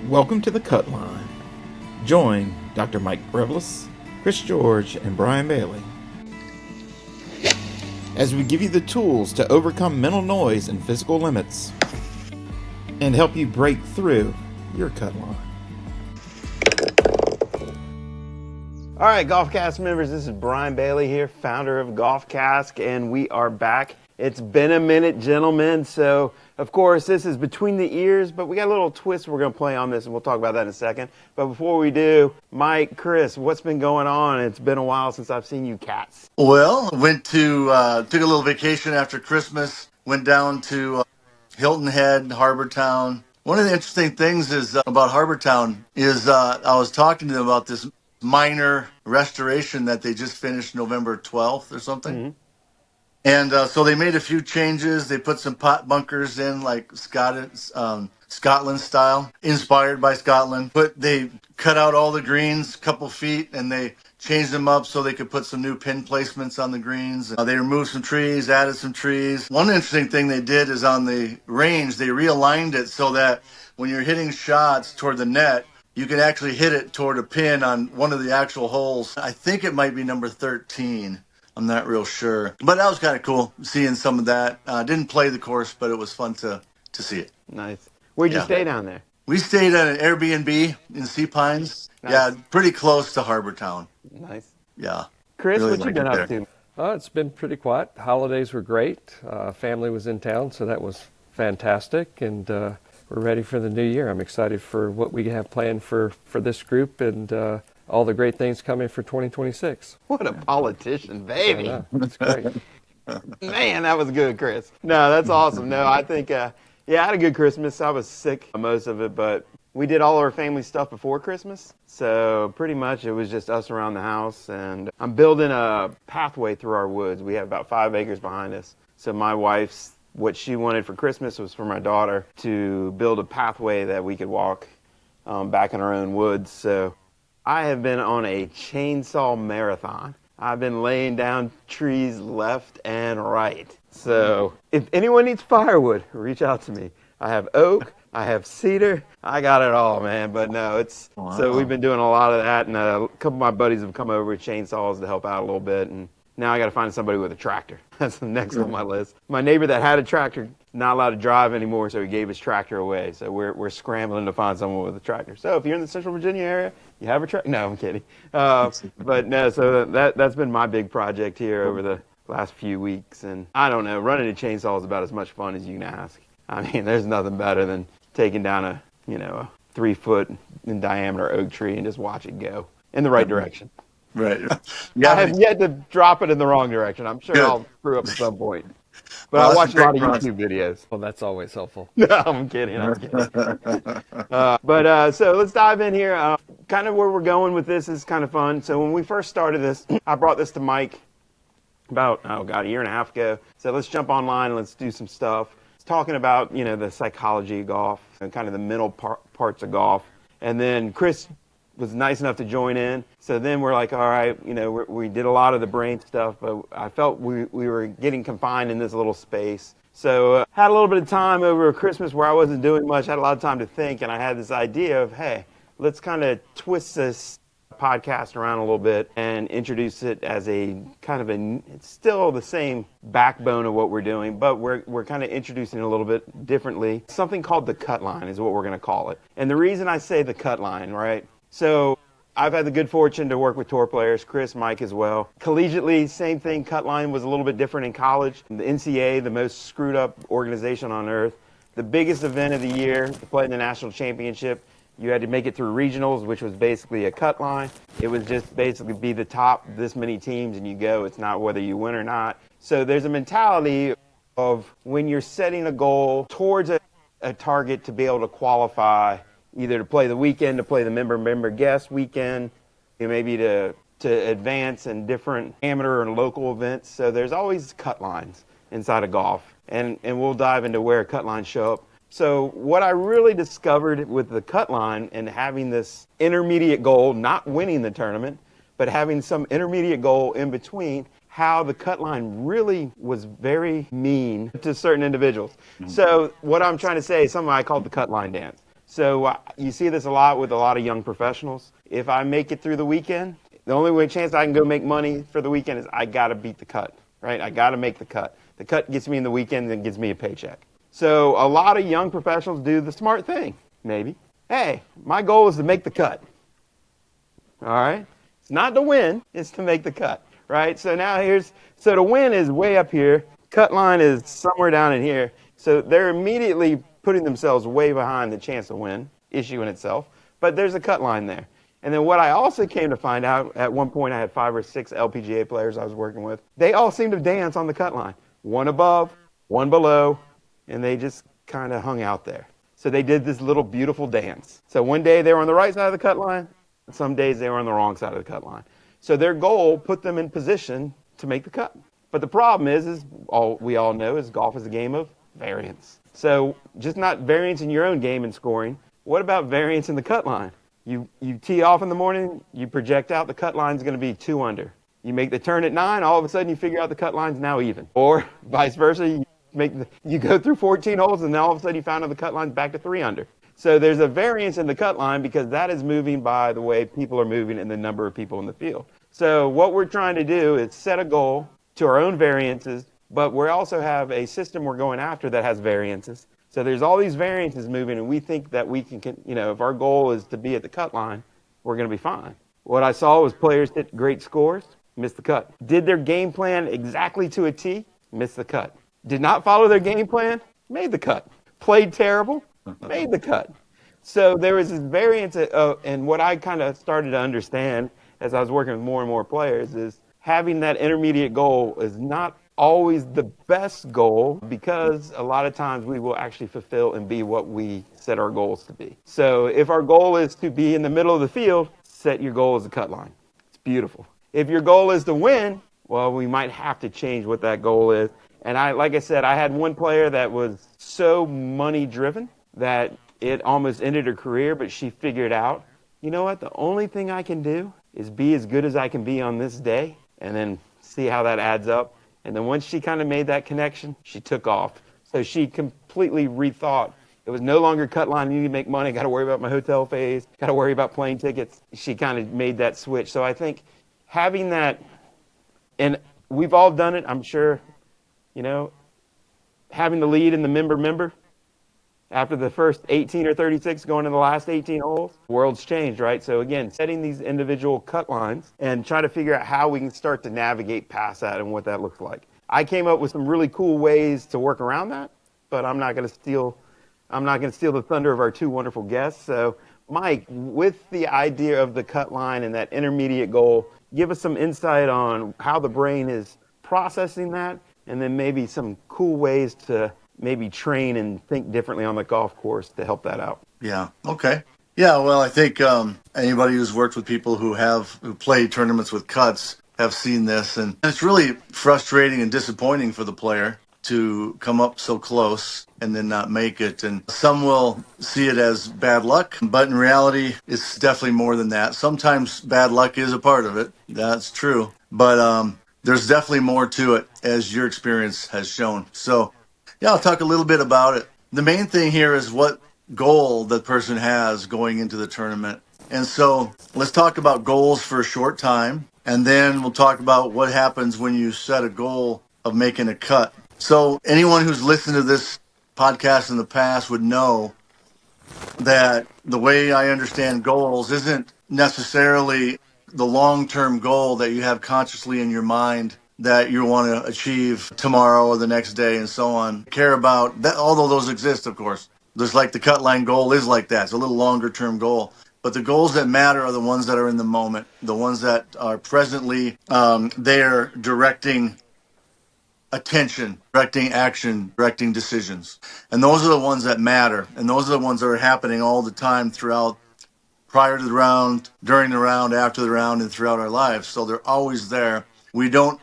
Welcome to the Cut Line. Join Dr. Mike Grevlos, Chris George, and Brian Bailie as we give you the tools to overcome mental noise and physical limits and help you break through your cut line. All right, GolfCast members, this is Brian Bailie here, founder of GolfCast, and we are back. It's been a minute, gentlemen, so of course this is between the ears, but we got a little twist we're going to play on this, and we'll talk about that in a second. But before we do, Mike, Chris, what's been going on? It's been a while since I've seen you cats. Well, went to took a little vacation after Christmas. Went down to Hilton Head, Harbor Town. One of the interesting things is about Harbor Town is I was talking to them about this minor restoration that they just finished November 12th or something. Mm-hmm. And so they made a few changes. They put some pot bunkers in, like Scotland style, inspired by Scotland. But they cut out all the greens a couple feet, and they changed them up so they could put some new pin placements on the greens. They removed some trees, added some trees. One interesting thing they did is on the range, they realigned it so that when you're hitting shots toward the net, you can actually hit it toward a pin on one of the actual holes. I think it might be number 13. I'm not real sure. But that was kind of cool, seeing some of that. Didn't play the course, but it was fun to see it. Nice. Where'd you stay down there? We stayed at an Airbnb in Sea Pines. Nice. Yeah, pretty close to Harbor Town. Nice. Yeah. Chris, Really what you been like up it to? It's been pretty quiet. Holidays were great. Family was in town, so that was fantastic. And we're ready for the new year. I'm excited for what we have planned for this group and all the great things coming for 2026. What a politician, baby. That's great. Man, that was good, Chris. No, that's awesome. No, I think, I had a good Christmas. I was sick most of it, but we did all our family stuff before Christmas. So pretty much it was just us around the house. And I'm building a pathway through our woods. We have about 5 acres behind us. So my wife's, what she wanted for Christmas was for my daughter to build a pathway that we could walk back in our own woods. So I have been on a chainsaw marathon. I've been laying down trees left and right. So if anyone needs firewood, reach out to me. I have oak, I have cedar, I got it all, man. But no, so we've been doing a lot of that, and a couple of my buddies have come over with chainsaws to help out a little bit, and now I got to find somebody with a tractor. That's the next on my list. My neighbor that had a tractor, not allowed to drive anymore, so he gave his tractor away. So we're scrambling to find someone with a tractor. So if you're in the Central Virginia area, you have a tractor. No, I'm kidding. But no, so that's been my big project here over the last few weeks. And I don't know, running a chainsaw is about as much fun as you can ask. I mean, there's nothing better than taking down a 3-foot in diameter oak tree and just watch it go in the right direction. Right. I have yet to drop it in the wrong direction. I'm sure I'll screw up at some point. But I watch a lot of YouTube videos. Well, that's always helpful. No, I'm kidding. So let's dive in here. Kind of where we're going with this is kind of fun. So when we first started this, I brought this to Mike about, a year and a half ago. So let's jump online and let's do some stuff. It's talking about, the psychology of golf and kind of the mental parts of golf. And then Chris was nice enough to join in. So then we're like, all right, we did a lot of the brain stuff, but I felt we were getting confined in this little space. So had a little bit of time over Christmas where I wasn't doing much, had a lot of time to think, and I had this idea of, hey, let's kind of twist this podcast around a little bit and introduce it as a kind of it's still the same backbone of what we're doing, but we're kind of introducing it a little bit differently. Something called the cut line is what we're going to call it. And the reason I say the cut line, right? So I've had the good fortune to work with tour players, Chris, Mike as well. Collegiately, same thing. Cut line was a little bit different in college. The NCAA, the most screwed up organization on earth. The biggest event of the year to play in the national championship. You had to make it through regionals, which was basically a cut line. It was just basically be the top this many teams and you go. It's not whether you win or not. So there's a mentality of when you're setting a goal towards a target to be able to qualify, either to play the weekend, to play the member guest weekend, maybe to advance in different amateur and local events. So there's always cut lines inside of golf. And we'll dive into where cut lines show up. So what I really discovered with the cut line and having this intermediate goal, not winning the tournament, but having some intermediate goal in between, how the cut line really was very mean to certain individuals. Mm-hmm. So what I'm trying to say is something I call the cut line dance. So you see this a lot with a lot of young professionals. If I make it through the weekend, the only way chance I can go make money for the weekend is I got to beat the cut, right? I got to make the cut. The cut gets me in the weekend and gives me a paycheck. So a lot of young professionals do the smart thing, maybe. Hey, my goal is to make the cut. All right? It's not to win, it's to make the cut, right? So now so the win is way up here. Cut line is somewhere down in here. So they're immediately putting themselves way behind the chance to win issue in itself. But there's a cut line there. And then what I also came to find out, at one point I had 5 or 6 LPGA players I was working with. They all seemed to dance on the cut line. One above, one below, and they just kind of hung out there. So they did this little beautiful dance. So one day they were on the right side of the cut line, and some days they were on the wrong side of the cut line. So their goal put them in position to make the cut. But the problem is all we all know is golf is a game of variance. So just not variance in your own game and scoring. What about variance in the cut line? You tee off in the morning, you project out the cut line's going to be 2 under. You make the turn at 9, all of a sudden you figure out the cut line's now even. Or vice versa, you go through 14 holes and then all of a sudden you found out the cut line's back to 3 under. So there's a variance in the cut line because that is moving by the way people are moving and the number of people in the field. So what we're trying to do is set a goal to our own variances, but we also have a system we're going after that has variances. So there's all these variances moving, and we think that we can, if our goal is to be at the cut line, we're going to be fine. What I saw was players hit great scores, missed the cut. Did their game plan exactly to a T, missed the cut. Did not follow their game plan, made the cut. Played terrible, made the cut. So there was this variance, and what I kind of started to understand as I was working with more and more players is having that intermediate goal is not always the best goal because a lot of times we will actually fulfill and be what we set our goals to be. So if our goal is to be in the middle of the field, set your goal as a cut line. It's beautiful. If your goal is to win, well, we might have to change what that goal is. And like I said, I had one player that was so money driven that it almost ended her career, but she figured out, you know what, the only thing I can do is be as good as I can be on this day and then see how that adds up. And then once she kind of made that connection, she took off. So she completely rethought. It was no longer cut line, you need to make money, got to worry about my hotel fees, got to worry about plane tickets. She kind of made that switch. So I think having that, and we've all done it, I'm sure, having the lead in the member, after the first 18 or 36 going to the last 18 holes, the world's changed, right? So again, setting these individual cut lines and try to figure out how we can start to navigate past that and what that looks like. I came up with some really cool ways to work around that, but I'm not going to steal the thunder of our 2 wonderful guests. So Mike, with the idea of the cut line and that intermediate goal, give us some insight on how the brain is processing that and then maybe some cool ways to maybe train and think differently on the golf course to help that out. Yeah. Okay. Yeah. Well, I think anybody who's worked with people who play tournaments with cuts have seen this, and it's really frustrating and disappointing for the player to come up so close and then not make it. And some will see it as bad luck, but in reality, it's definitely more than that. Sometimes bad luck is a part of it. That's true. But there's definitely more to it, as your experience has shown. So yeah, I'll talk a little bit about it. The main thing here is what goal the person has going into the tournament. And so let's talk about goals for a short time, and then we'll talk about what happens when you set a goal of making a cut. So anyone who's listened to this podcast in the past would know that the way I understand goals isn't necessarily the long-term goal that you have consciously in your mind that you want to achieve tomorrow or the next day and so on. Care about that, although those exist, of course. There's like the cut line goal is like that. It's a little longer term goal. But the goals that matter are the ones that are in the moment, the ones that are presently there directing attention, directing action, directing decisions. And those are the ones that matter. And those are the ones that are happening all the time throughout, prior to the round, during the round, after the round, and throughout our lives. So they're always there. We don't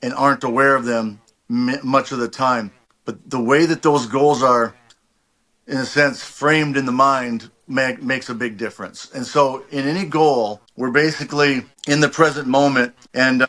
and aren't aware of them much of the time. But the way that those goals are, in a sense, framed in the mind makes a big difference. And so in any goal, we're basically in the present moment and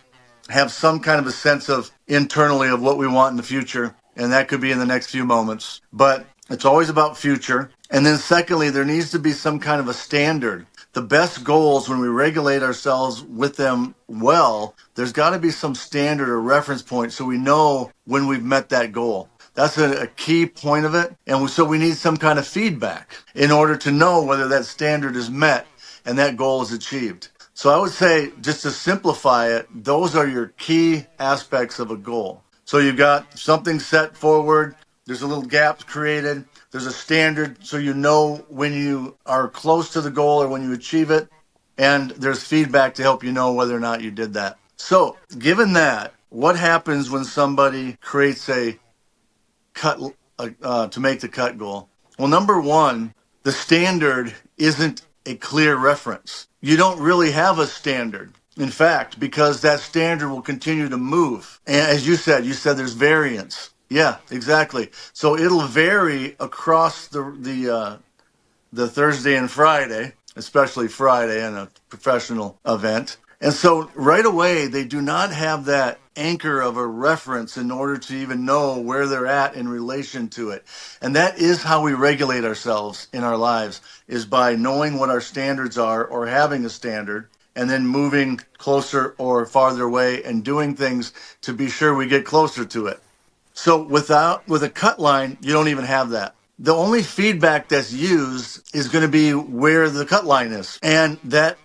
have some kind of a sense of internally of what we want in the future. And that could be in the next few moments. But it's always about future. And then secondly, there needs to be some kind of a standard. The best goals, when we regulate ourselves with them well, there's got to be some standard or reference point so we know when we've met that goal. That's a key point of it. And so we need some kind of feedback in order to know whether that standard is met and that goal is achieved. So I would say, just to simplify it, those are your key aspects of a goal. So you've got something set forward, there's a little gap created, there's a standard so you know when you are close to the goal or when you achieve it, and there's feedback to help you know whether or not you did that. So given that, what happens when somebody creates a cut to make the cut goal? Well, number one, the standard isn't a clear reference. You don't really have a standard. In fact, because that standard will continue to move. And as you said there's variance. Yeah, exactly. So it'll vary across the Thursday and Friday, especially Friday in a professional event. And so right away, they do not have that anchor of a reference in order to even know where they're at in relation to it. And that is how we regulate ourselves in our lives, is by knowing what our standards are or having a standard, and then moving closer or farther away and doing things to be sure we get closer to it. So with a cut line, you don't even have that. The only feedback that's used is going to be where the cut line is. And that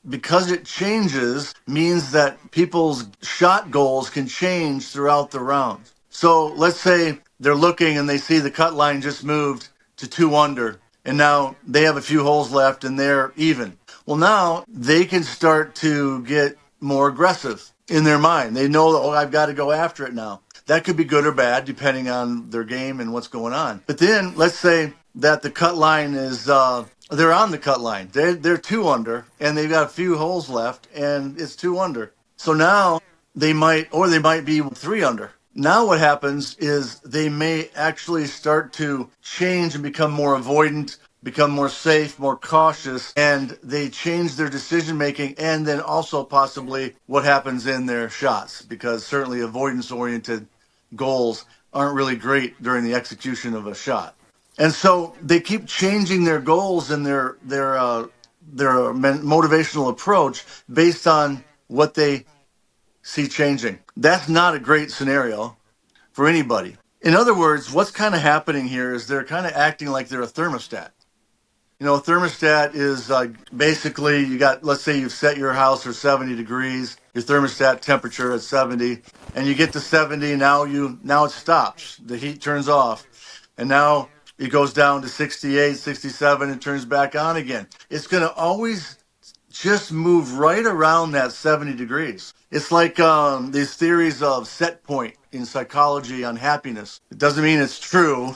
because it changes means that people's shot goals can change throughout the round. So let's say they're looking and they see the cut line just moved to 2 under, and now they have a few holes left and they're even. Well, now they can start to get more aggressive in their mind. They know that, I've got to go after it now. That could be good or bad depending on their game and what's going on. But then let's say that the cut line is, they're on the cut line. They're 2 under and they've got a few holes left and it's 2 under. So now they might be 3 under. Now what happens is they may actually start to change and become more avoidant, become more safe, more cautious, and they change their decision making, and then also possibly what happens in their shots, because certainly avoidance oriented goals aren't really great during the execution of a shot. And so they keep changing their goals and their motivational approach based on what they see changing. That's not a great scenario for anybody. In other words, what's kind of happening here is they're kind of acting like they're a thermostat. You know, a thermostat is basically, let's say you've set your house for 70 degrees, your thermostat temperature at 70, and you get to 70, now it stops. The heat turns off. And now it goes down to 68, 67, and turns back on again. It's going to always just move right around that 70 degrees. It's like these theories of set point in psychology on happiness. It doesn't mean it's true,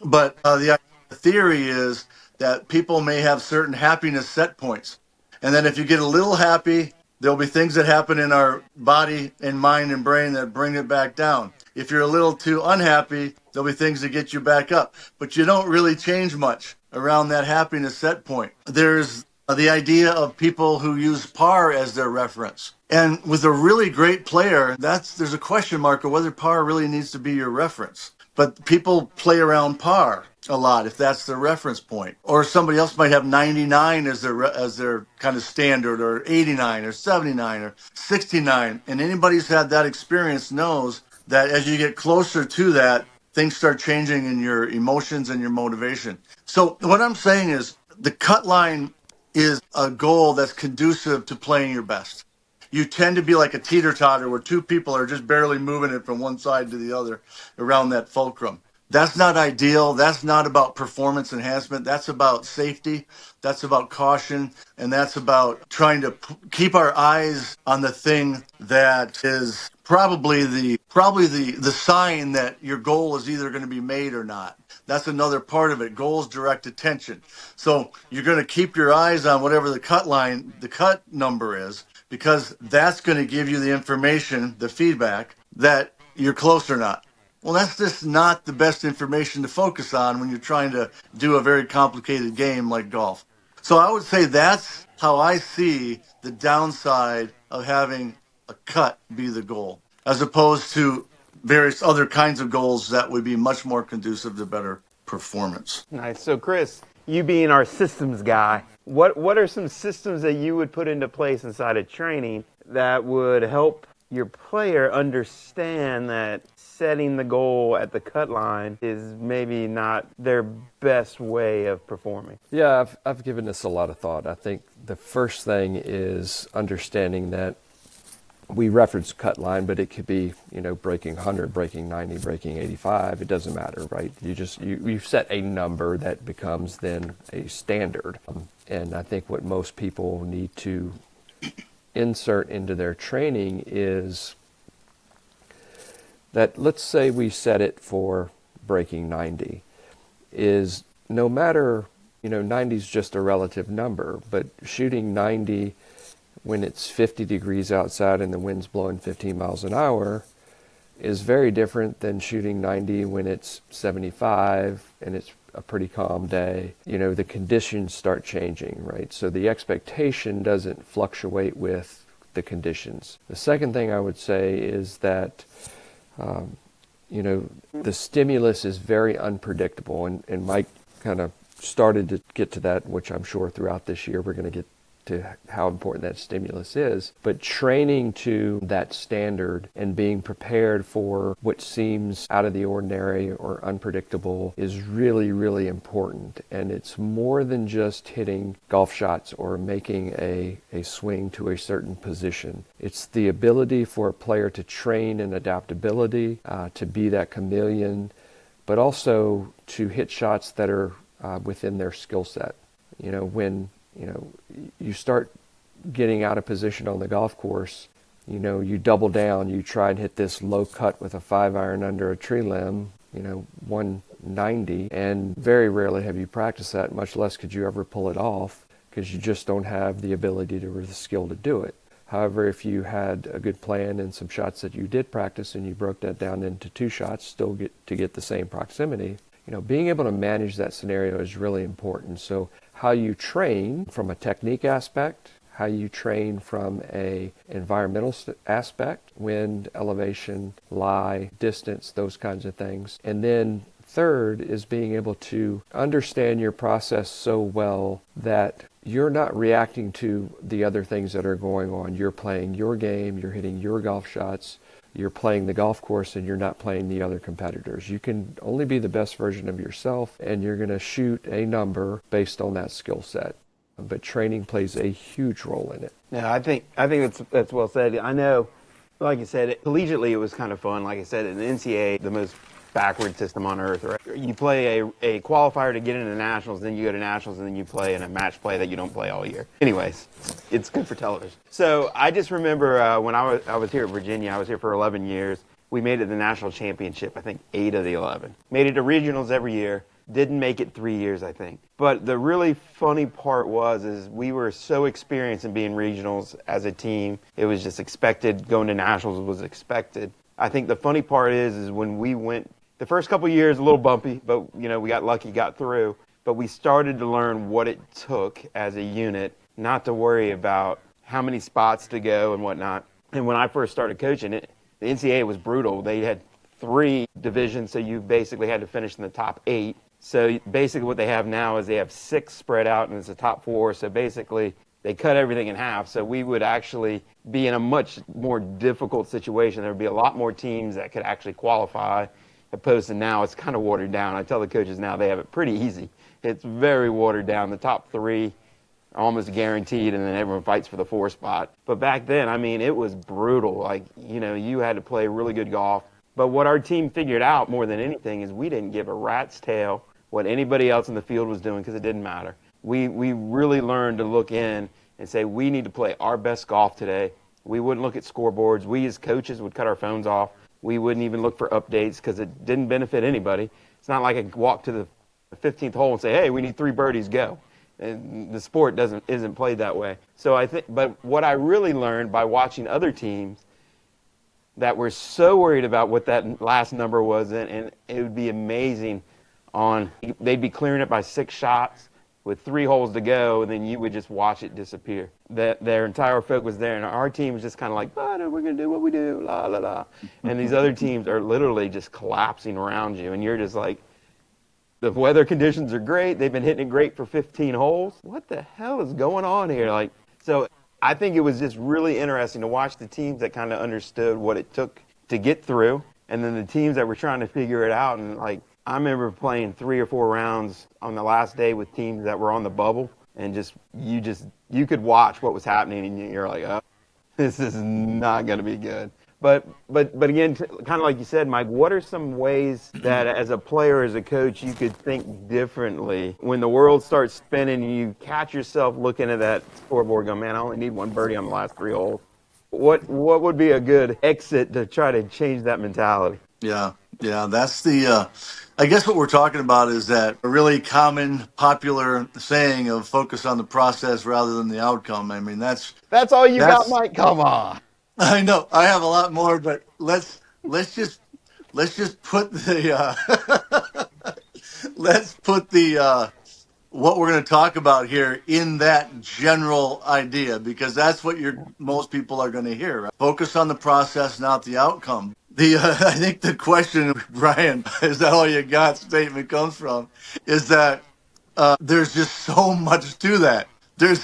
but the theory is that people may have certain happiness set points. And then if you get a little happy, there'll be things that happen in our body and mind and brain that bring it back down. If you're a little too unhappy, there'll be things that get you back up. But you don't really change much around that happiness set point. There's the idea of people who use par as their reference. And with a really great player, there's a question mark of whether par really needs to be your reference. But people play around par a lot if that's their reference point. Or somebody else might have 99 as their kind of standard, or 89 or 79 or 69. And anybody who's had that experience knows that as you get closer to that, things start changing in your emotions and your motivation. So what I'm saying is the cut line is a goal that's conducive to playing your best. You tend to be like a teeter-totter where 2 people are just barely moving it from one side to the other around that fulcrum. That's not ideal. That's not about performance enhancement. That's about safety. That's about caution. And that's about trying to keep our eyes on the thing that is probably the sign that your goal is either going to be made or not. That's another part of it. Goals direct attention. So you're going to keep your eyes on whatever the cut number is, because that's going to give you the information, the feedback that you're close or not. Well, that's just not the best information to focus on when you're trying to do a very complicated game like golf. So I would say that's how I see the downside of having a cut be the goal, as opposed to various other kinds of goals that would be much more conducive to better performance. Nice. So Chris, you being our systems guy, what are some systems that you would put into place inside of training that would help your player understand that setting the goal at the cut line is maybe not their best way of performing? Yeah, I've given this a lot of thought. I think the first thing is understanding that we reference cut line, but it could be, breaking 100, breaking 90, breaking 85. It doesn't matter, right? You set a number that becomes then a standard. And I think what most people need to insert into their training is that, let's say we set it for breaking 90, is no matter, 90 is just a relative number, but shooting 90 when it's 50 degrees outside and the wind's blowing 15 miles an hour is very different than shooting 90 when it's 75 and it's a pretty calm day. The conditions start changing, right? So the expectation doesn't fluctuate with the conditions. The second thing I would say is that, the stimulus is very unpredictable, and Mike kind of started to get to that, which I'm sure throughout this year we're going to get to how important that stimulus is. But training to that standard and being prepared for what seems out of the ordinary or unpredictable is really, really important. And it's more than just hitting golf shots or making a swing to a certain position. It's the ability for a player to train in adaptability, to be that chameleon, but also to hit shots that are within their skill set. When you start getting out of position on the golf course, you double down, you try and hit this low cut with a 5-iron under a tree limb, 190, and very rarely have you practiced that, much less could you ever pull it off, because you just don't have the ability or the skill to do it. However, if you had a good plan and some shots that you did practice and you broke that down into 2 shots, still get the same proximity, being able to manage that scenario is really important. So how you train from a technique aspect, how you train from a environmental aspect, wind, elevation, lie, distance, those kinds of things. And then third is being able to understand your process so well that you're not reacting to the other things that are going on. You're playing your game, you're hitting your golf shots, you're playing the golf course, and you're not playing the other competitors. You can only be the best version of yourself, and you're going to shoot a number based on that skill set. But training plays a huge role in it. Yeah, I think that's well said. I know, like you said, collegiately it was kind of fun. Like I said, in the NCAA, the most backward system on earth, right? You play a qualifier to get into nationals, then you go to nationals, and then you play in a match play that you don't play all year. Anyways, it's good for television. So I just remember when I was here at Virginia, I was here for 11 years. We made it to the national championship, I think 8 of the 11. Made it to regionals every year. Didn't make it 3 years, I think. But the really funny part is we were so experienced in being regionals as a team. It was just expected. Going to nationals was expected. I think the funny part is when we went, the first couple of years, a little bumpy, but we got lucky, got through. But we started to learn what it took as a unit, not to worry about how many spots to go and whatnot. And when I first started coaching it, the NCAA was brutal. They had 3 divisions, so you basically had to finish in the top 8. So basically what they have now is they have 6 spread out, and it's the top 4. So basically they cut everything in half. So we would actually be in a much more difficult situation. There would be a lot more teams that could actually qualify, opposed to now it's kind of watered down. I tell the coaches now they have it pretty easy. It's very watered down. The top 3 are almost guaranteed, and then everyone fights for the 4 spot. But back then, it was brutal. Like, you had to play really good golf. But what our team figured out more than anything is we didn't give a rat's tail what anybody else in the field was doing, because it didn't matter. We really learned to look in and say, we need to play our best golf today. We wouldn't look at scoreboards. We as coaches would cut our phones off. We wouldn't even look for updates because it didn't benefit anybody. It's not like I could walk to the 15th hole and say, hey, we need 3 birdies, go. And the sport isn't played that way. So but what I really learned by watching other teams that were so worried about what that last number was, and it would be amazing they'd be clearing it by 6 shots with 3 holes to go, and then you would just watch it disappear. Their entire focus there, and our team was just kind of like, we're going to do what we do, la, la, la. And these other teams are literally just collapsing around you, and you're just like, The weather conditions are great. They've been hitting it great for 15 holes. What the hell is going on here? Like, so I think it was just really interesting to watch the teams that kind of understood what it took to get through, and then the teams that were trying to figure it out. And like, I remember playing 3 or 4 rounds on the last day with teams that were on the bubble, and you could watch what was happening, and you're like, oh, this is not going to be good. But again, kind of like you said, Mike, what are some ways that as a player, as a coach, you could think differently when the world starts spinning and you catch yourself looking at that scoreboard going, man, I only need 1 birdie on the last 3 holes. What would be a good exit to try to change that mentality? Yeah, that's the. I guess what we're talking about is that a really common, popular saying of focus on the process rather than the outcome. I mean, that's all you got, that's. Mike? Come on. I know I have a lot more, but let's just put the let's put the what we're going to talk about here in that general idea, because that's what most people are going to hear. Right? Focus on the process, not the outcome. I think the question, Brian, is that all you got? Statement comes from is that there's just so much to that. There's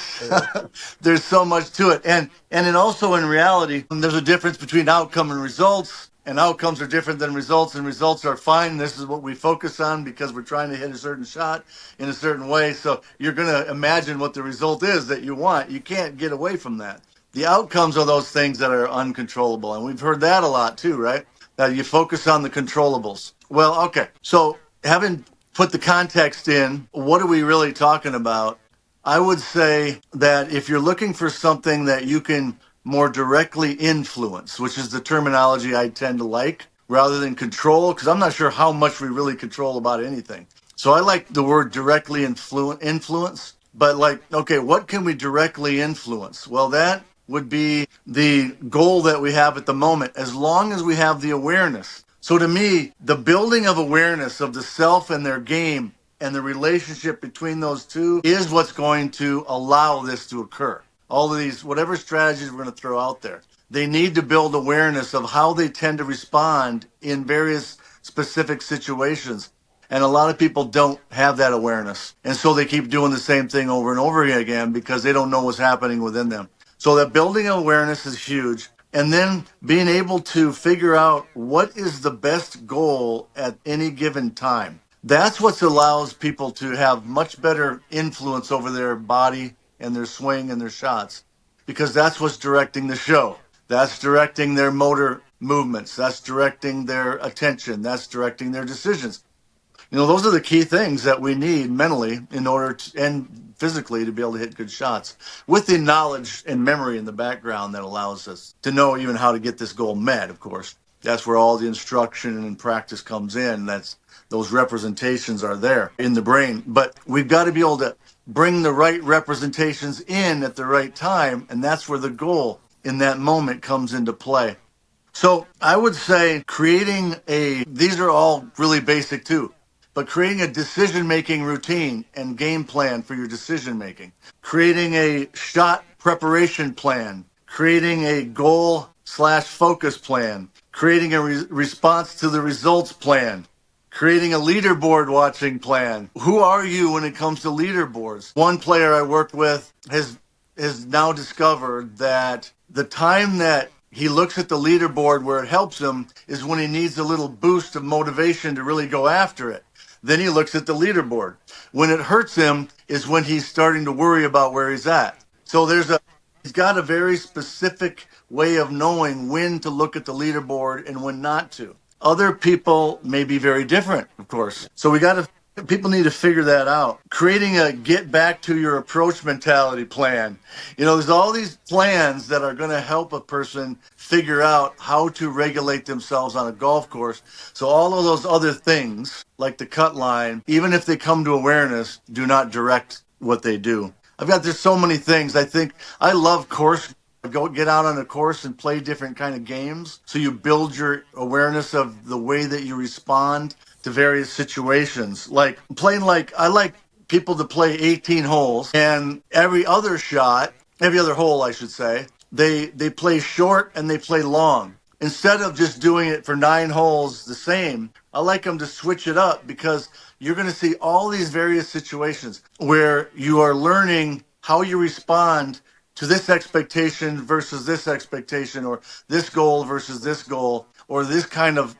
there's so much to it, and also in reality, there's a difference between outcome and results. And outcomes are different than results, and results are fine. This is what we focus on because we're trying to hit a certain shot in a certain way. So you're going to imagine what the result is that you want. You can't get away from that. The outcomes are those things that are uncontrollable, and we've heard that a lot too, right? That you focus on the controllables. Well, okay. So having put the context in, what are we really talking about? I would say that if you're looking for something that you can more directly influence, which is the terminology I tend to like, rather than control, because I'm not sure how much we really control about anything. So I like the word directly influence, but like, okay, what can we directly influence? Well, that would be the goal that we have at the moment, as long as we have the awareness. So to me, the building of awareness of the self and their game and the relationship between those two is what's going to allow this to occur. All of these, whatever strategies we're going to throw out there, they need to build awareness of how they tend to respond in various specific situations. And a lot of people don't have that awareness. And so they keep doing the same thing over and over again because they don't know what's happening within them. So that building awareness is huge. And then being able to figure out what is the best goal at any given time. That's what allows people to have much better influence over their body and their swing and their shots, because that's what's directing the show. That's directing their motor movements. That's directing their attention. That's directing their decisions. You know, those are the key things that we need mentally in order to, and physically, to be able to hit good shots with the knowledge and memory in the background that allows us to know even how to get this goal met. Of course, that's where all the instruction and practice comes in. Those representations are there in the brain, but we've got to be able to bring the right representations in at the right time. And that's where the goal in that moment comes into play. So I would say these are all really basic too, but creating a decision-making routine and game plan for your decision-making, creating a shot preparation plan, creating a goal/focus plan, creating a response to the results plan, creating a leaderboard watching plan. Who are you when it comes to leaderboards? One player I worked with has now discovered that the time that he looks at the leaderboard where it helps him is when he needs a little boost of motivation to really go after it. Then he looks at the leaderboard. When it hurts him is when he's starting to worry about where he's at. So he's got a very specific way of knowing when to look at the leaderboard and when not to. Other people may be very different, of course. So people need to figure that out. Creating a get back to your approach mentality plan. You know, there's all these plans that are going to help a person figure out how to regulate themselves on a golf course. So all of those other things, like the cut line, even if they come to awareness, do not direct what they do. There's so many things. I love course. Go get out on a course and play different kind of games. So you build your awareness of the way that you respond to various situations. I like people to play 18 holes, and every other hole, I should say, they play short and they play long. Instead of just doing it for 9 holes the same, I like them to switch it up, because you're going to see all these various situations where you are learning how you respond to this expectation versus this expectation, or this goal versus this goal, or this kind of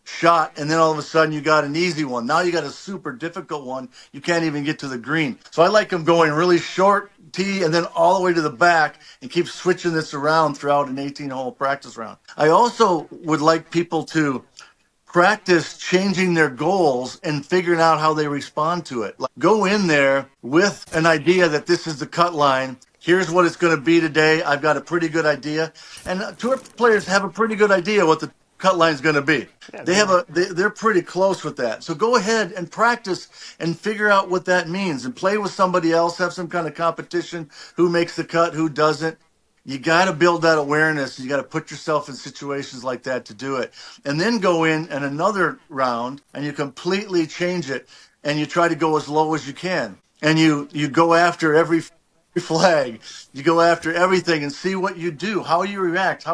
shot, and then all of a sudden you got an easy one. Now you got a super difficult one. You can't even get to the green. So I like them going really short tee and then all the way to the back and keep switching this around throughout an 18-hole practice round. I also would like people to practice changing their goals and figuring out how they respond to it. Like, go in there with an idea that this is the cut line. Here's what it's going to be today. I've got a pretty good idea. And tour players have a pretty good idea what the cut line is going to be. They're pretty close with that. So go ahead and practice and figure out what that means and play with somebody else, have some kind of competition, who makes the cut, who doesn't. You got to build that awareness. You got to put yourself in situations like that to do it. And then go in another round and you completely change it and you try to go as low as you can. And you go after every flag. You go after everything and see what you do, how you react.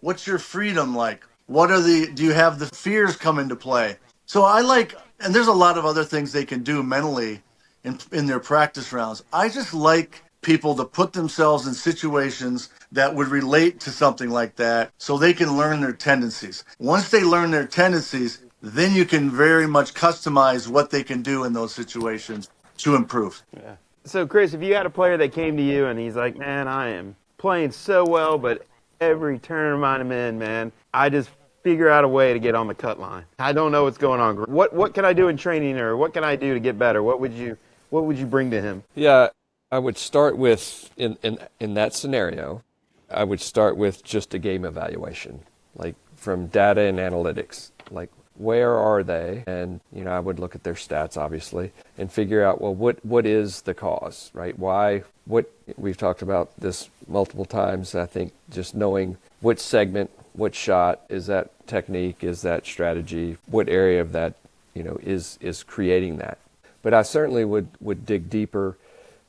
What's your freedom like? Do you have the fears come into play? So and there's a lot of other things they can do mentally in their practice rounds. I just like people to put themselves in situations that would relate to something like that so they can learn their tendencies. Once they learn their tendencies, then you can very much customize what they can do in those situations to improve. Yeah. So, Chris, if you had a player that came to you and he's like, man, I am playing so well, but every tournament I'm in, man, I just figure out a way to get on the cut line. I don't know what's going on. What can I do in training, or what can I do to get better? What would you bring to him? Yeah, I would start with, in that scenario, I would start with just a game evaluation, like from data and analytics, like where are they? And, I would look at their stats, obviously, and figure out, well, what is the cause, right? Why, we've talked about this multiple times, I think, just knowing what segment, what shot, is that technique, is that strategy, what area of that, is creating that. But I certainly would dig deeper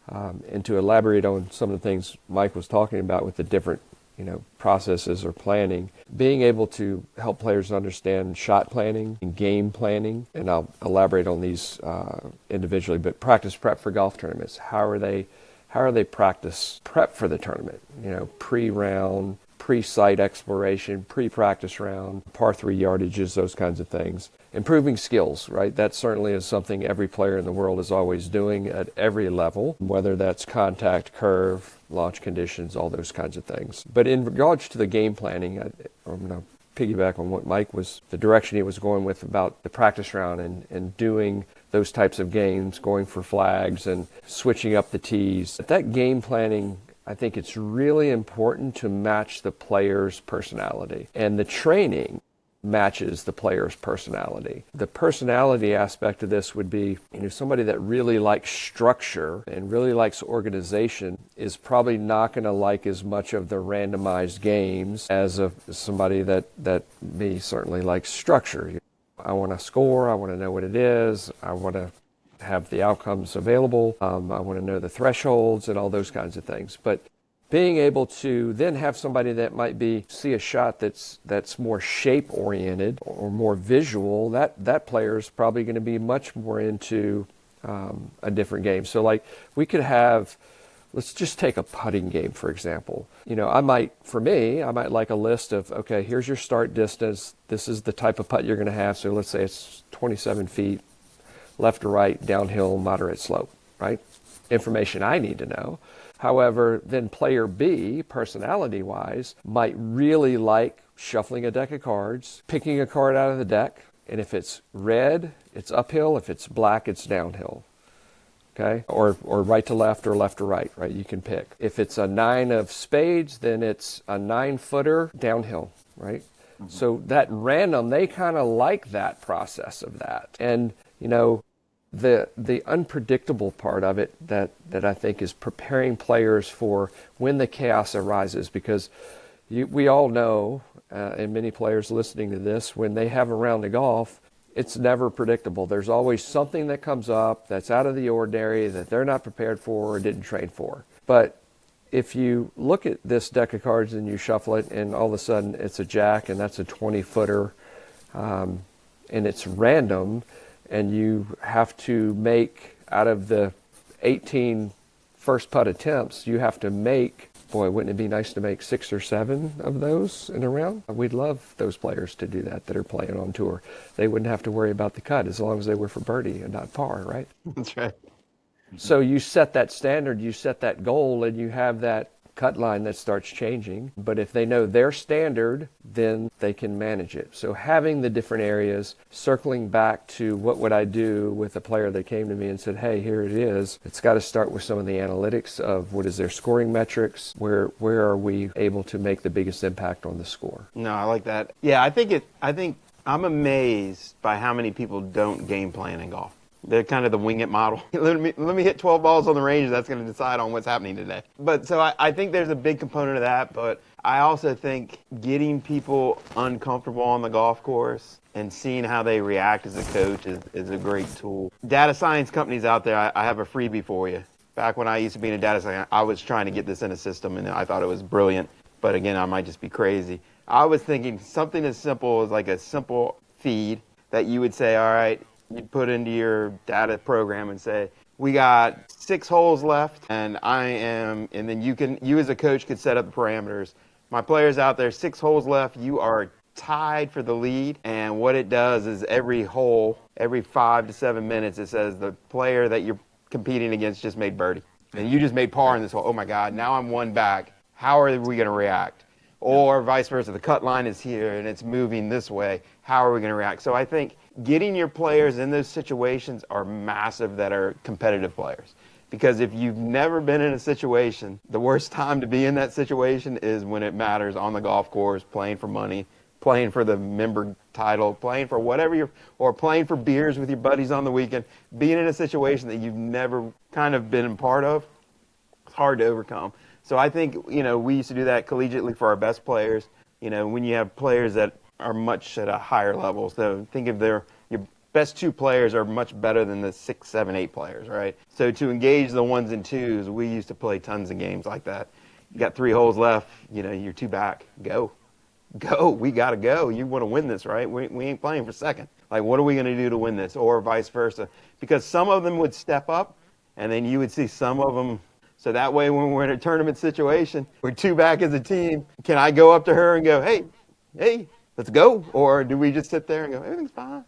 and to elaborate on some of the things Mike was talking about with the different, processes or planning, being able to help players understand shot planning and game planning, and I'll elaborate on these individually, but practice prep for golf tournaments. How are they practice prep for the tournament? Pre-round, pre-site exploration, pre-practice round, par 3 yardages, those kinds of things. Improving skills, right? That certainly is something every player in the world is always doing at every level, whether that's contact, curve, launch conditions, all those kinds of things. But in regards to the game planning, I'm going to piggyback on what Mike was, the direction he was going with about the practice round and doing those types of games, going for flags and switching up the tees. That game planning, I think it's really important to match the player's personality. And the training matches the player's personality. The personality aspect of this would be, somebody that really likes structure and really likes organization is probably not going to like as much of the randomized games as somebody that me certainly likes structure. I want to score, I want to know what it is, I want to have the outcomes available, I want to know the thresholds and all those kinds of things. But being able to then have somebody that might see a shot that's more shape oriented or more visual, that player is probably going to be much more into a different game. So like we could have, let's just take a putting game, for example. I might like a list of, okay, here's your start distance. This is the type of putt you're going to have. So let's say it's 27 feet, left to right, downhill, moderate slope, right? Information I need to know. However, then player B, personality-wise, might really like shuffling a deck of cards, picking a card out of the deck, and if it's red, it's uphill. If it's black, it's downhill. Okay? Or right to left or left to right, right? You can pick. If it's a 9 of spades, then it's a 9-footer downhill, right? Mm-hmm. So that random, they kind of like that process of that. And, the unpredictable part of it that I think is preparing players for when the chaos arises, because we all know, and many players listening to this, when they have a round of golf, it's never predictable. There's always something that comes up that's out of the ordinary that they're not prepared for or didn't train for. But if you look at this deck of cards and you shuffle it and all of a sudden it's a jack and that's a 20-footer and it's random, and you have to make, out of the 18 first putt attempts, you have to make, boy, wouldn't it be nice to make 6 or 7 of those in a round? We'd love those players to do that are playing on tour. They wouldn't have to worry about the cut as long as they were for birdie and not par, right? That's right. So you set that standard, you set that goal, and you have that cut line that starts changing. But if they know their standard, then they can manage it. So having the different areas, circling back to what would I do with a player that came to me and said, hey, here it is. It's got to start with some of the analytics of what is their scoring metrics, where are we able to make the biggest impact on the score. No, I like that. Yeah, I think I'm amazed by how many people don't game plan in golf. They're kind of the wing it model. let me hit 12 balls on the range. That's going to decide on what's happening today. But so I think there's a big component of that. But I also think getting people uncomfortable on the golf course and seeing how they react as a coach is a great tool. Data science companies out there, I have a freebie for you. Back when I used to be in a data science, I was trying to get this in a system and I thought it was brilliant. But again, I might just be crazy. I was thinking something as simple as like a simple feed that you would say, all right, you'd put into your data program and say, we got 6 holes left and then you as a coach could set up the parameters. My players out there, 6 holes left, you are tied for the lead. And what it does is every hole, every 5 to 7 minutes, it says the player that you're competing against just made birdie. And you just made par in this hole. Oh my God, now I'm 1 back. How are we going to react? Or vice versa, the cut line is here and it's moving this way. How are we going to react? So I think getting your players in those situations are massive that are competitive players. Because if you've never been in a situation, the worst time to be in that situation is when it matters on the golf course, playing for money, playing for the member title, playing for whatever or playing for beers with your buddies on the weekend. Being in a situation that you've never kind of been a part of, it's hard to overcome. So I think, we used to do that collegiately for our best players. When you have players that are much at a higher level. So think of your best 2 players are much better than the 6, 7, 8 players, right? So to engage the 1s and 2s, we used to play tons of games like that. You got 3 holes left, you're 2 back. Go, we got to go. You want to win this, right? We ain't playing for second. Like, what are we going to do to win this? Or vice versa. Because some of them would step up, and then you would see some of them. So that way, when we're in a tournament situation, we're 2 back as a team. Can I go up to her and go, hey, let's go? Or do we just sit there and go, everything's fine?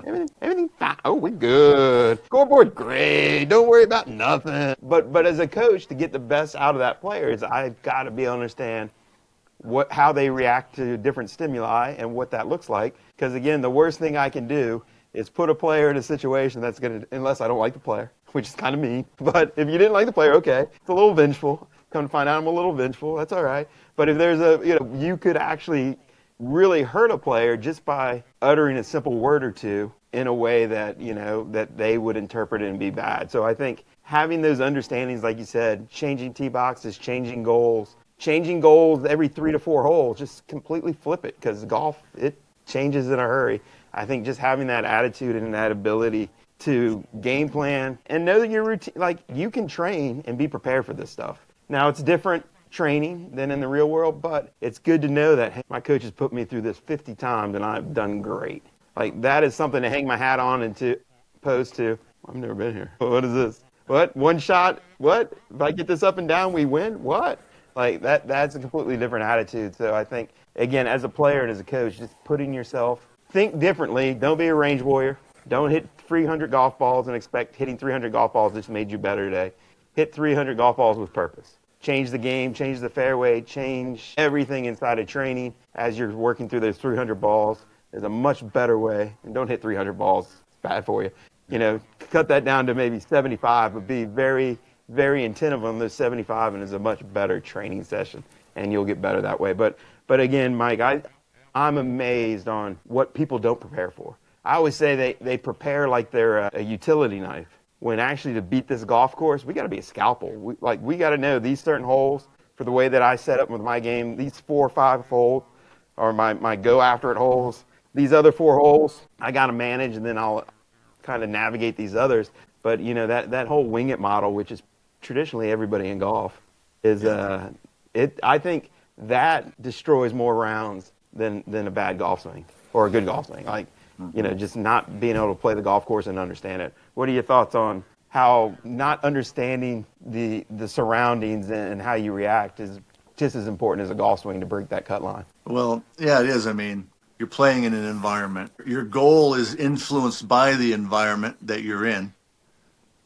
Everything's fine. Oh, we're good. Scoreboard, great. Don't worry about nothing. But as a coach, to get the best out of that player is I've got to be able to understand how they react to different stimuli and what that looks like. Because again, the worst thing I can do is put a player in a situation that's going to, unless I don't like the player, which is kind of mean. But if you didn't like the player, okay, it's a little vengeful. Come to find out I'm a little vengeful. That's all right. But if there's you could actually really hurt a player just by uttering a simple word or two in a way that, that they would interpret it and be bad. So I think having those understandings, like you said, changing tee boxes, changing goals every 3 to 4 holes, just completely flip it because golf, it changes in a hurry. I think just having that attitude and that ability to game plan and know that your routine, like you can train and be prepared for this stuff. Now it's different training than in the real world, but it's good to know that hey, my coach has put me through this 50 times and I've done great. Like that is something to hang my hat on and to opposed to, I've never been here. What is this? What? 1 shot? What? If I get this up and down, we win? What? Like that's a completely different attitude. So I think, again, as a player and as a coach, just putting yourself, think differently. Don't be a range warrior. Don't hit 300 golf balls and expect hitting 300 golf balls just made you better today. Hit 300 golf balls with purpose. Change the game, change the fairway, change everything inside of training as you're working through those 300 balls. There's a much better way. And don't hit 300 balls. It's bad for you. Cut that down to maybe 75, but be very, very attentive on those 75, and it's a much better training session, and you'll get better that way. But again, Mike, I'm amazed on what people don't prepare for. I always say they prepare like they're a utility knife, when actually to beat this golf course, we got to be a scalpel. We got to know these certain holes for the way that I set up with my game, these 4 or 5 holes are my go after it holes. These other 4 holes, I got to manage, and then I'll kind of navigate these others. But, that whole wing it model, which is traditionally everybody in golf, is I think that destroys more rounds than a bad golf swing or a good golf swing. Like just not being able to play the golf course and understand it. What are your thoughts on how not understanding the surroundings and how you react is just as important as a golf swing to break that cut line? Well, yeah, it is. I mean, you're playing in an environment. Your goal is influenced by the environment that you're in,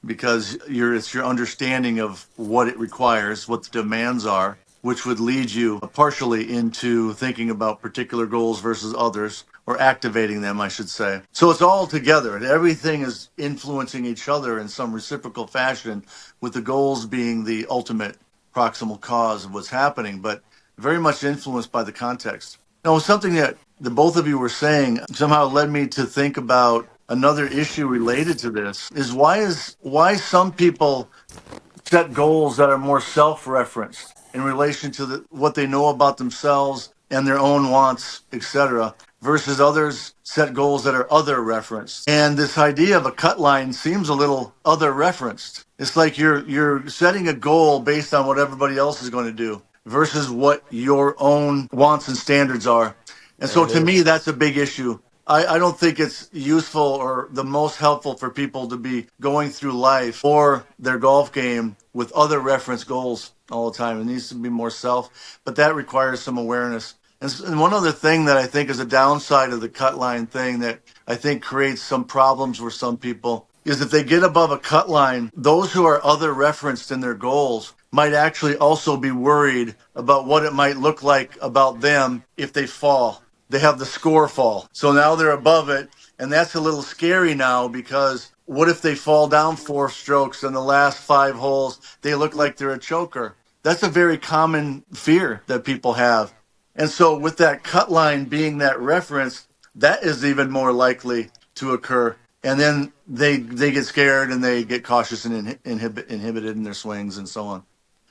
because it's your understanding of what it requires, what the demands are, which would lead you partially into thinking about particular goals versus others, or activating them, I should say. So it's all together. Everything is influencing each other in some reciprocal fashion, with the goals being the ultimate proximal cause of what's happening, but very much influenced by the context. Now, something that the both of you were saying somehow led me to think about another issue related to this, is why some people set goals that are more self-referenced in relation to what they know about themselves and their own wants, etc., versus others set goals that are other referenced. And this idea of a cut line seems a little other referenced. It's like you're setting a goal based on what everybody else is going to do versus what your own wants and standards are. And so to me, that's a big issue. I don't think it's useful or the most helpful for people to be going through life or their golf game with other reference goals all the time. It needs to be more self, but that requires some awareness. And one other thing that I think is a downside of the cut line thing that I think creates some problems for some people is if they get above a cut line, those who are other referenced in their goals might actually also be worried about what it might look like about them if they fall. They have the score fall. So now they're above it. And that's a little scary now, because what if they fall down 4 strokes in the last 5 holes? They look like they're a choker. That's a very common fear that people have. And so with that cut line being that reference, that is even more likely to occur. And then they get scared and they get cautious and inhibited in their swings and so on.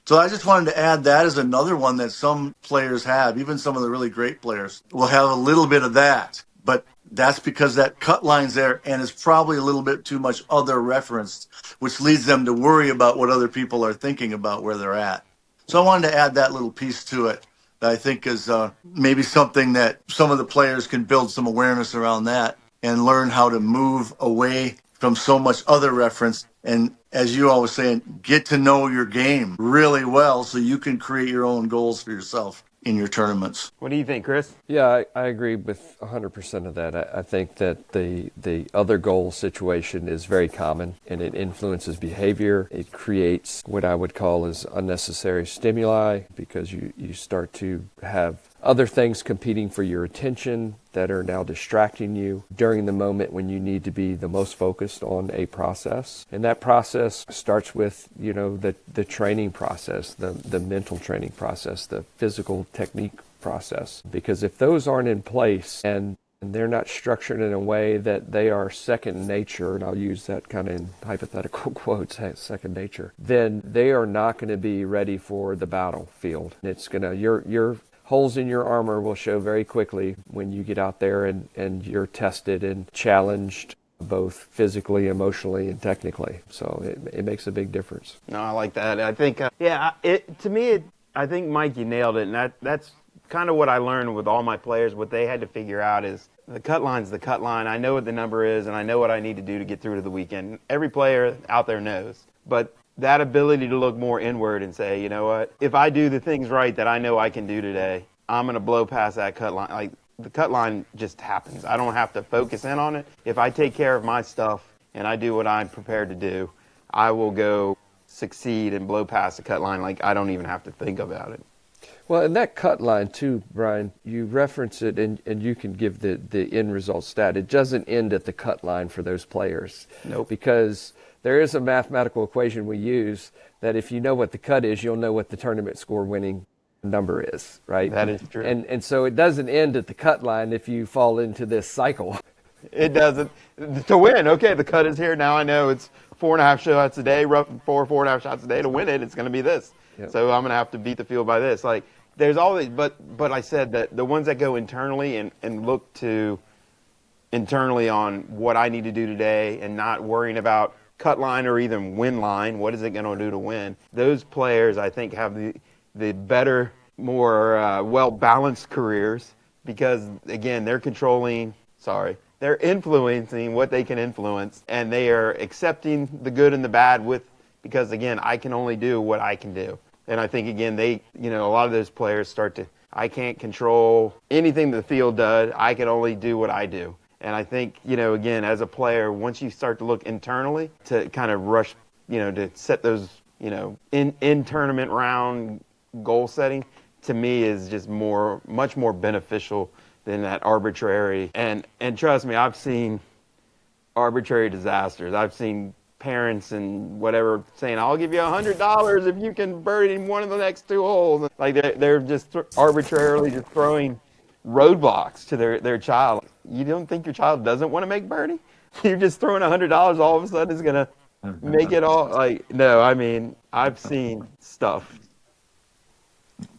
So I just wanted to add that as another one that some players have, even some of the really great players will have a little bit of that. But that's because that cut line's there and is probably a little bit too much other referenced, which leads them to worry about what other people are thinking about where they're at. So I wanted to add that little piece to it that I think is maybe something that some of the players can build some awareness around that and learn how to move away from so much other reference. And as you always saying, get to know your game really well so you can create your own goals for yourself in your tournaments. What do you think, Chris? Yeah, I agree with 100% of that. I think that the other goal situation is very common, and it influences behavior. It creates what I would call as unnecessary stimuli, because you start to have other things competing for your attention that are now distracting you during the moment when you need to be the most focused on a process. And that process starts with, the training process, the mental training process, the physical technique process. Because if those aren't in place and they're not structured in a way that they are second nature, and I'll use that kind of in hypothetical quotes, second nature, then they are not going to be ready for the battlefield. It's going to, your holes in your armor will show very quickly when you get out there and you're tested and challenged, both physically, emotionally, and technically. So it makes a big difference. No, I like that. I think, I think, Mike, you nailed it. And that's kind of what I learned with all my players. What they had to figure out is the cut line's the cut line. I know what the number is, and I know what I need to do to get through to the weekend. Every player out there knows. But that ability to look more inward and say, you know what, if I do the things right that I know I can do today, I'm going to blow past that cut line. Like, the cut line just happens. I don't have to focus in on it. If I take care of my stuff and I do what I'm prepared to do, I will go succeed and blow past the cut line. Like, I don't even have to think about it. Well, and that cut line too, Brian, you reference it and you can give the end result stat. It doesn't end at the cut line for those players. Nope. Because there is a mathematical equation we use that if you know what the cut is, you'll know what the tournament score winning number is, right? That is true. And so it doesn't end at the cut line if you fall into this cycle. It doesn't. To win, okay, the cut is here. Now I know it's 4.5 shots a day, rough 4.5 shots a day. To win it, it's going to be this. Yep. So I'm going to have to beat the field by this. Like, there's always, but I said that the ones that go internally and look to internally on what I need to do today and not worrying about cut line or even win line, what is it going to do to win? Those players, I think, have the better, more well-balanced careers because, again, they're controlling, they're influencing what they can influence, and they are accepting the good and the bad because again, I can only do what I can do. And I think again, a lot of those players I can't control anything the field does. I can only do what I do. And I think, again, as a player, once you start to look internally to kind of rush, to set those, in tournament round goal setting, to me is just much more beneficial than that arbitrary. And trust me, I've seen arbitrary disasters. I've seen parents and whatever saying, I'll give you $100 if you can birdie in one of the next 2 holes. Like they're just arbitrarily just throwing roadblocks to their child. You don't think your child doesn't want to make birdie? You're just throwing $100 all of a sudden is going to make it all no, I mean, I've seen stuff.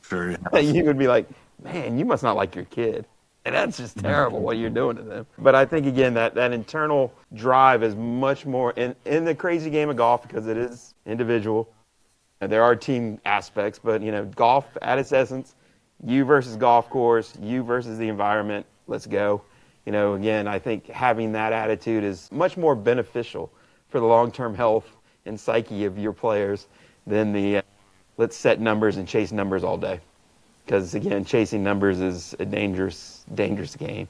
Sure. You would be like, man, you must not like your kid. And that's just terrible what you're doing to them. But I think, again, that internal drive is much more in the crazy game of golf, because it is individual. And there are team aspects, but, golf at its essence, you versus golf course, you versus the environment, let's go. Again, I think having that attitude is much more beneficial for the long-term health and psyche of your players than the let's set numbers and chase numbers all day. Because, again, chasing numbers is a dangerous game.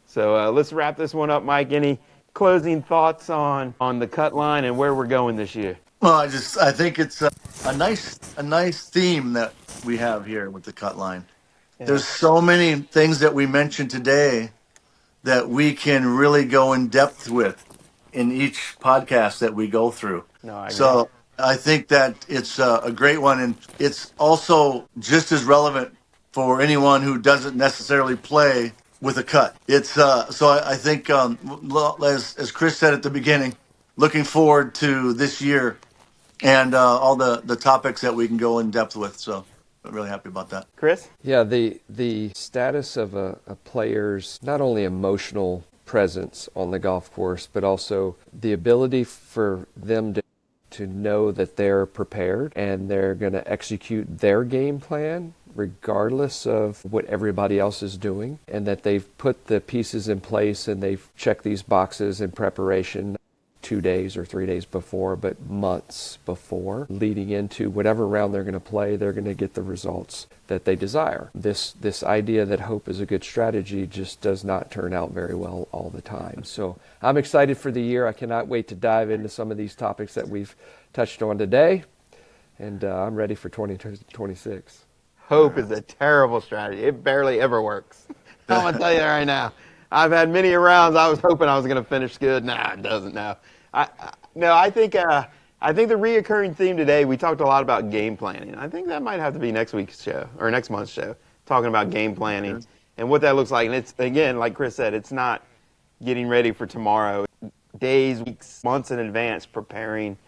So let's wrap this one up, Mike. Any closing thoughts on the cut line and where we're going this year? Well, I think it's a nice theme that we have here with the cut line. Yeah. There's so many things that we mentioned today that we can really go in depth with in each podcast that we go through. No, I agree. So I think that it's a great one, and it's also just as relevant for anyone who doesn't necessarily play with a cut. It's so I think as Chris said at the beginning, looking forward to this year and all the topics that we can go in depth with. So I'm really happy about that. Chris? Yeah, the status of a player's not only emotional presence on the golf course, but also the ability for them to know that they're prepared and they're going to execute their game plan regardless of what everybody else is doing, and that they've put the pieces in place and they've checked these boxes in preparation 2 days or 3 days before, but months before, leading into whatever round they're going to play, they're going to get the results that they desire. This idea that hope is a good strategy just does not turn out very well all the time. So I'm excited for the year. I cannot wait to dive into some of these topics that we've touched on today, and I'm ready for 2026. Hope is a terrible strategy. It barely ever works. I'm going to tell you that right now. I've had many rounds I was hoping I was going to finish good. Nah, it doesn't now. I think the reoccurring theme today, we talked a lot about game planning. I think that might have to be next week's show or next month's show, talking about game planning and what that looks like. And it's, again, like Chris said, it's not getting ready for tomorrow. Days, weeks, months in advance preparing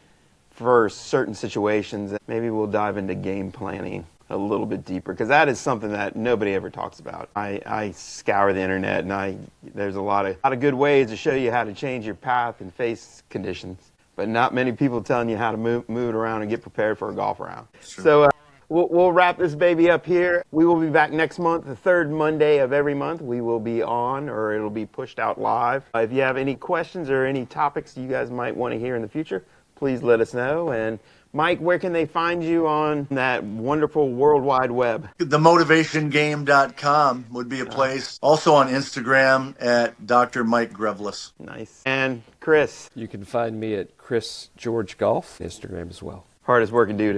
for certain situations. Maybe we'll dive into game planning a little bit deeper, because that is something that nobody ever talks about. I scour the internet, and there's a lot of good ways to show you how to change your path and face conditions, but not many people telling you how to move around and get prepared for a golf round. Sure. So we'll wrap this baby up here. We will be back next month, the third Monday of every month. We will be on, or it'll be pushed out live. If you have any questions or any topics you guys might want to hear in the future, please let us know. And Mike, where can they find you on that wonderful World Wide Web? TheMotivationGame.com would be a place. Also on Instagram at Dr. Mike Grevlos. Nice. And Chris? You can find me at Chris George Golf, Instagram as well. Hardest working dude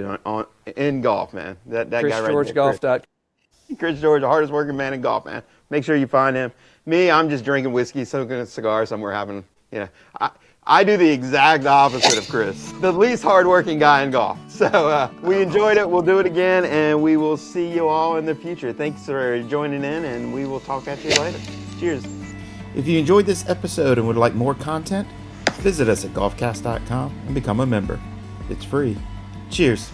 in golf, man. That guy right there. ChrisGeorgeGolf.com. Chris George, the hardest working man in golf, man. Make sure you find him. Me, I'm just drinking whiskey, smoking a cigar somewhere, having, I do the exact opposite of Chris, the least hardworking guy in golf. So we enjoyed it. We'll do it again, and we will see you all in the future. Thanks for joining in, and we will talk at you later. Cheers. If you enjoyed this episode and would like more content, visit us at golfcast.com and become a member. It's free. Cheers.